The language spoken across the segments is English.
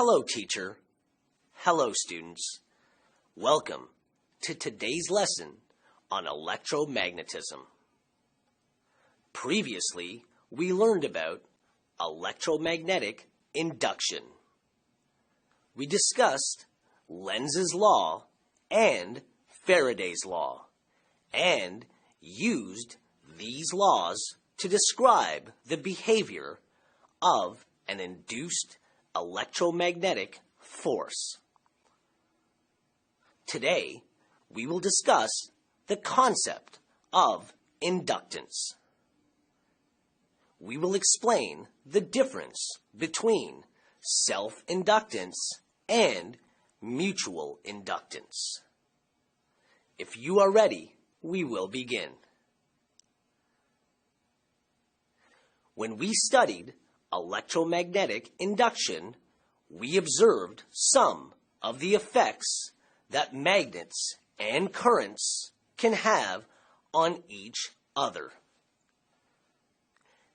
Hello, teacher. Hello, students. Welcome to today's lesson on electromagnetism. Previously, we learned about electromagnetic induction. We discussed Lenz's law and Faraday's law, and used these laws to describe the behavior of an induced electromagnetic force. Today, we will discuss the concept of inductance. We will explain the difference between self-inductance and mutual inductance. If you are ready, we will begin. When we studied electromagnetic induction, we observed some of the effects that magnets and currents can have on each other.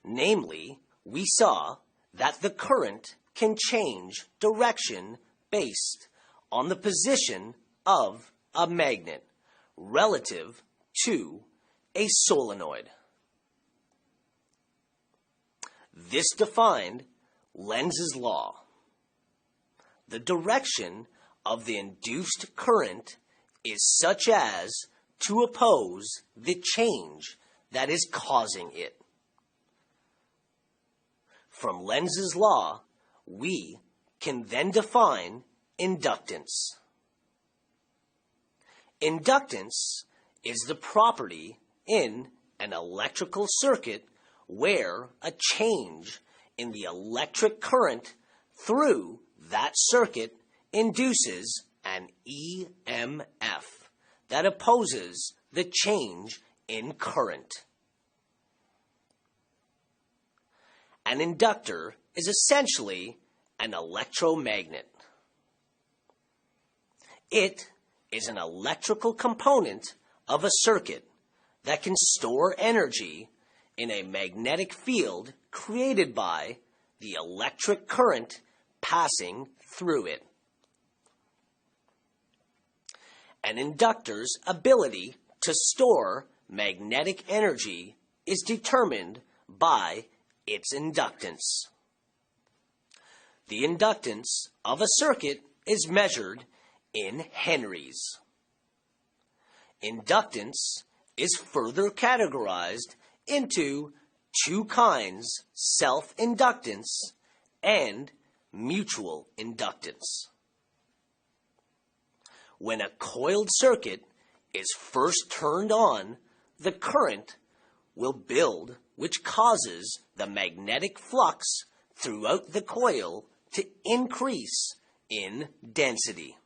Namely, we saw that the current can change direction based on the position of a magnet relative to a solenoid. This defined Lenz's law. The direction of the induced current is such as to oppose the change that is causing it. From Lenz's law, we can then define inductance. Inductance is the property in an electrical circuit where a change in the electric current through that circuit induces an EMF that opposes the change in current. An inductor is essentially an electromagnet. It is an electrical component of a circuit that can store energy in a magnetic field created by the electric current passing through it. An inductor's ability to store magnetic energy is determined by its inductance. The inductance of a circuit is measured in henries. Inductance is further categorized into two kinds: self-inductance and mutual inductance. When a coiled circuit is first turned on, the current will build, which causes the magnetic flux throughout the coil to increase in density.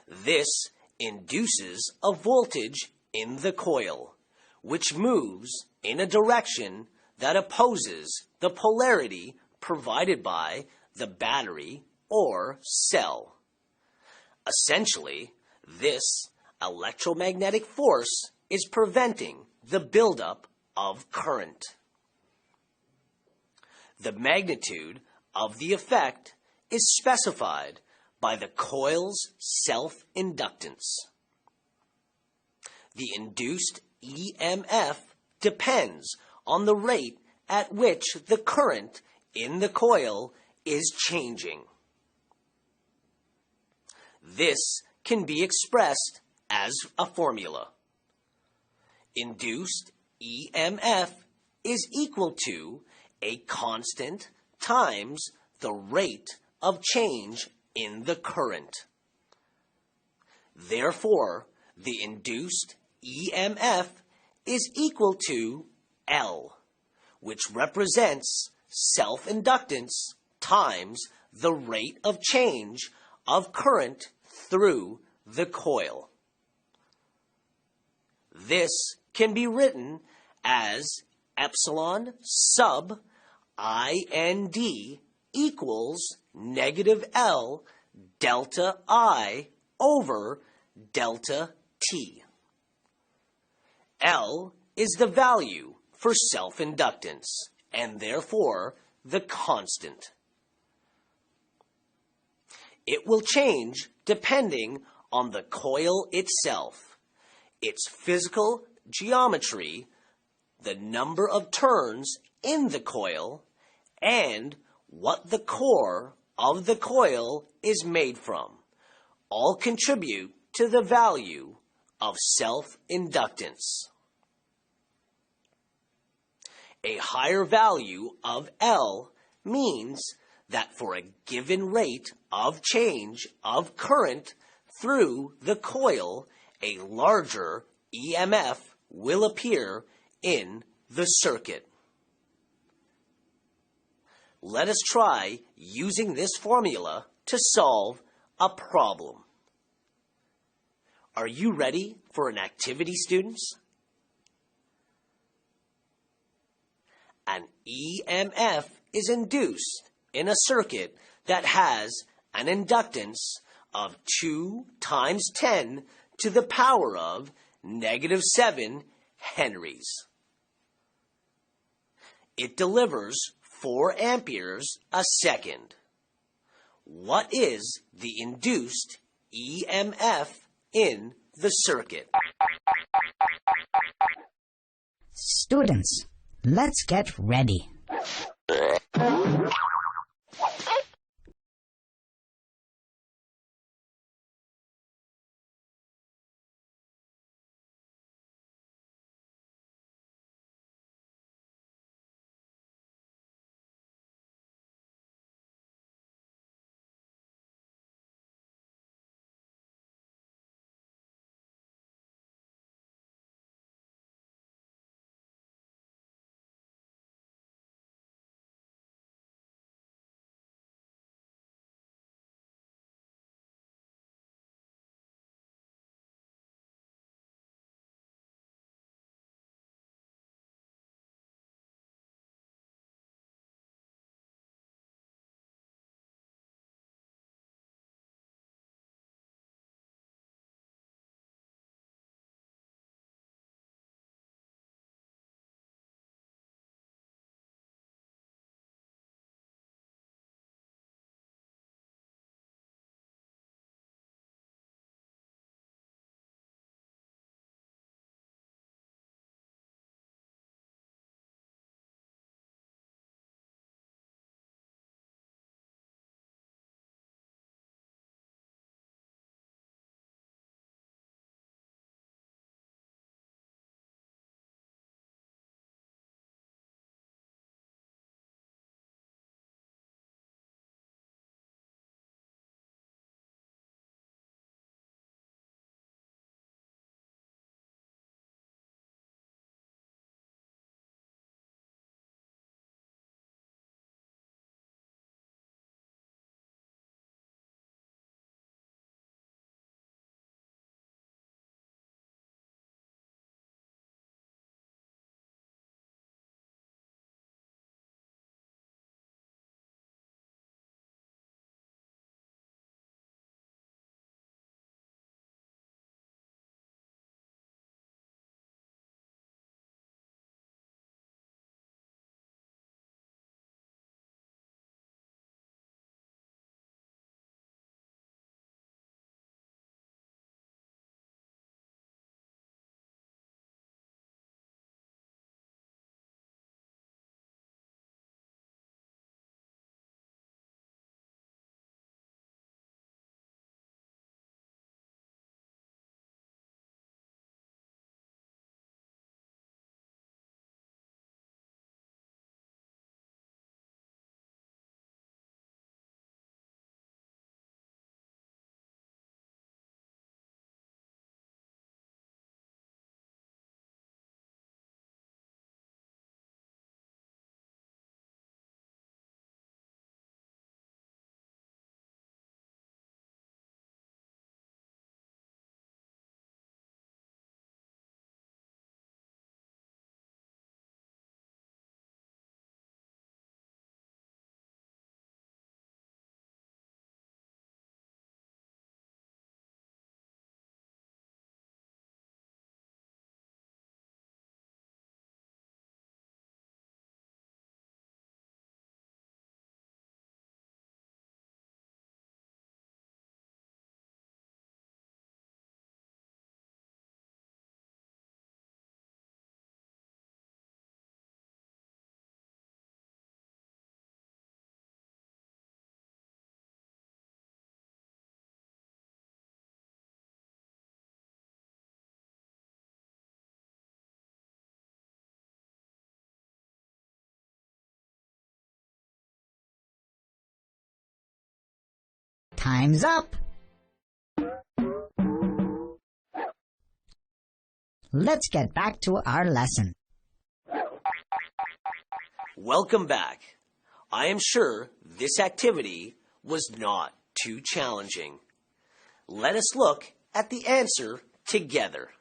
This induces a voltage in the coil, which moves in a direction that opposes the polarity provided by the battery or cell. Essentially, this electromagnetic force is preventing the buildup of current. The magnitude of the effect is specified by the coil's self-inductance. The induced EMF depends on the rate at which the current in the coil is changing. This can be expressed as a formula. Induced EMF is equal to a constant times the rate of change in the current. Therefore, the induced EMF is equal to L, which represents self-inductance times the rate of change of current through the coil. This can be written as epsilon sub IND equals negative L delta I over delta T. L is the value for self-inductance, and therefore the constant. It will change depending on the coil itself, its physical geometry, the number of turns in the coil, and what the core of the coil is made from. All contribute to the value of self-inductance. A higher value of L means that for a given rate of change of current through the coil, a larger EMF will appear in the circuit. Let us try using this formula to solve a problem. Are you ready for an activity, students? An EMF is induced in a circuit that has an inductance of 2 times 10 to the power of -7 henries. It delivers 4 amperes a second. What is the induced EMF in the circuit? Students, let's get ready. Time's up. Let's get back to our lesson. Welcome back. I am sure this activity was not too challenging. Let us look at the answer together.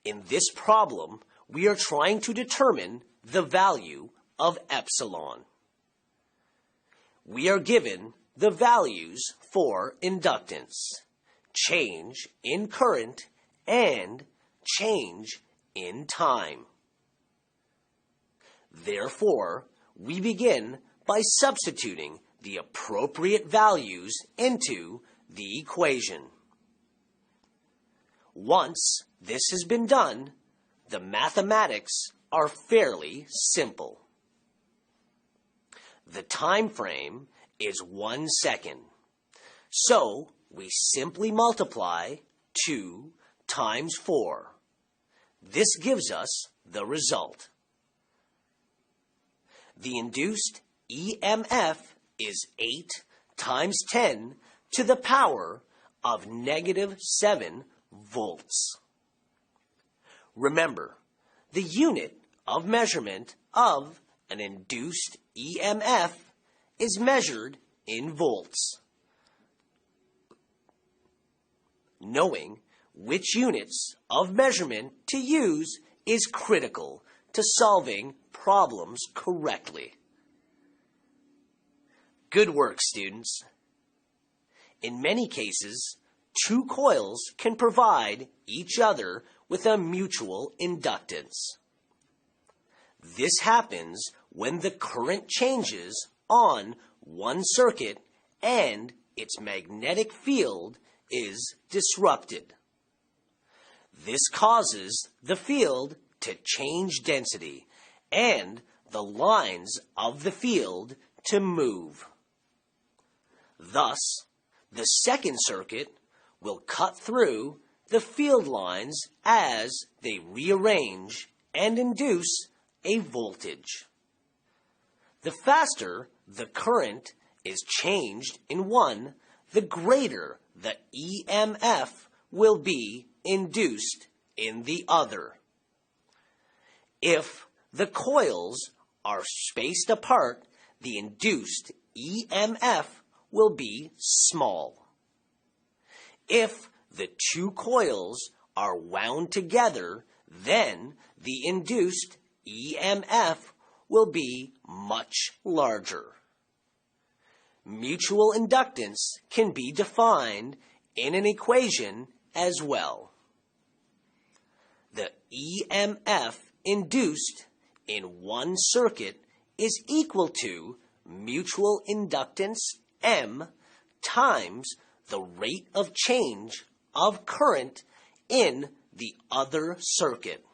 In this problem, we are trying to determine the value of epsilon. We are given the values for inductance, change in current, and change in time. Therefore, we begin by substituting the appropriate values into the equation. Once this has been done, the mathematics are fairly simple. The time frame is 1 second, so we simply multiply 2 times 4. This gives us the result. The induced EMF is 8 times 10 to the power of -7 volts. Remember, the unit of measurement of an induced EMF is measured in volts. Knowing which units of measurement to use is critical to solving problems correctly. Good work, students. In many cases, two coils can provide each other with a mutual inductance. This happens when the current changes on one circuit and its magnetic field is disrupted. This causes the field to change density and the lines of the field to move. Thus, the second circuit will cut through the field lines as they rearrange and induce a voltage. The faster the current is changed in one, the greater the EMF will be induced in the other. If the coils are spaced apart, the induced EMF will be small. If the two coils are wound together, then the induced EMF will be much larger. Mutual inductance can be defined in an equation as well. The EMF induced in one circuit is equal to mutual inductance M times the rate of change of current in the other circuit.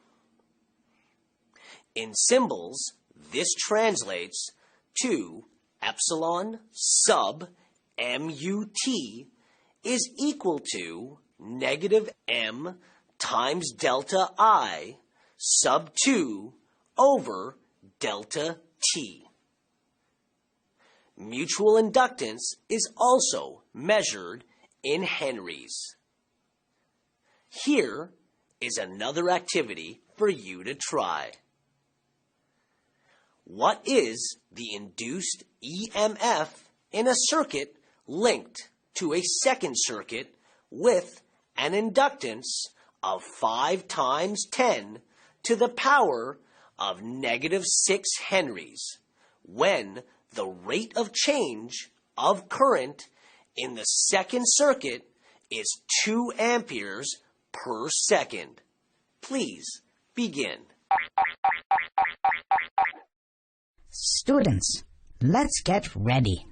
In symbols, this translates to epsilon sub MUT is equal to -M times delta I sub 2 over delta T. Mutual inductance is also measured in henries. Here is another activity for you to try. What is the induced EMF in a circuit linked to a second circuit with an inductance of 5 times 10 to the power of -6 henries when the rate of change of current in the second circuit is 2 amperes per second? Please begin. Students, let's get ready.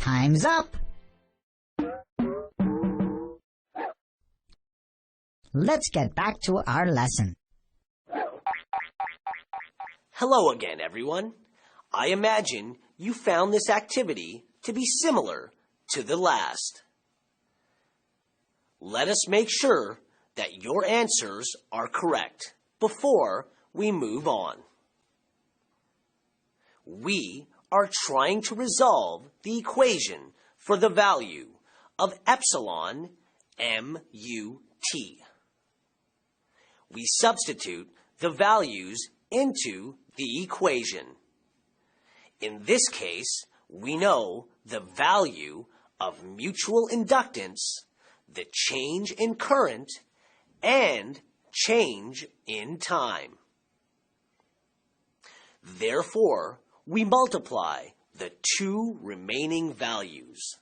Time's up. Let's get back to our lesson. Hello again, everyone. I imagine you found this activity to be similar to the last. Let us make sure that your answers are correct before we move on. We are trying to resolve the equation for the value of epsilon MUT. We substitute the values into the equation. In this case, we know the value of mutual inductance, the change in current, and change in time. Therefore, we multiply the two remaining values.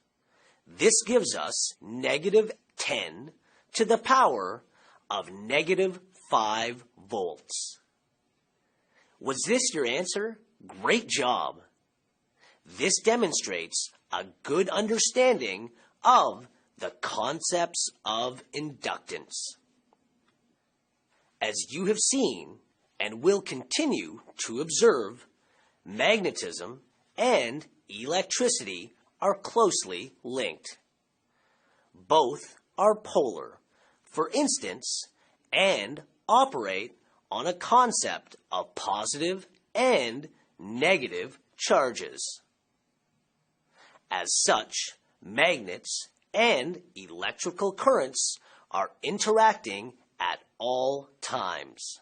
This gives us negative 10 to the power of negative 5 volts. Was this your answer? Great job! This demonstrates a good understanding of the concepts of inductance. As you have seen and will continue to observe, magnetism and electricity are closely linked. Both are polar, for instance, and operate on a concept of positive and negative charges. As such, magnets and electrical currents are interacting at all times.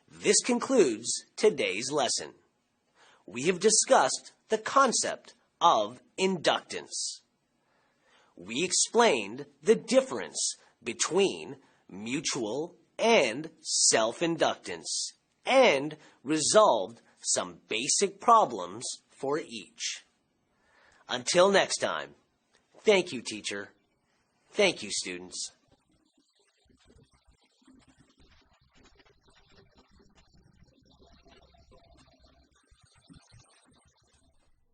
This concludes today's lesson. We have discussed the concept of inductance. We explained the difference between mutual and self-inductance and resolved some basic problems for each. Until next time, thank you, teacher. Thank you, students.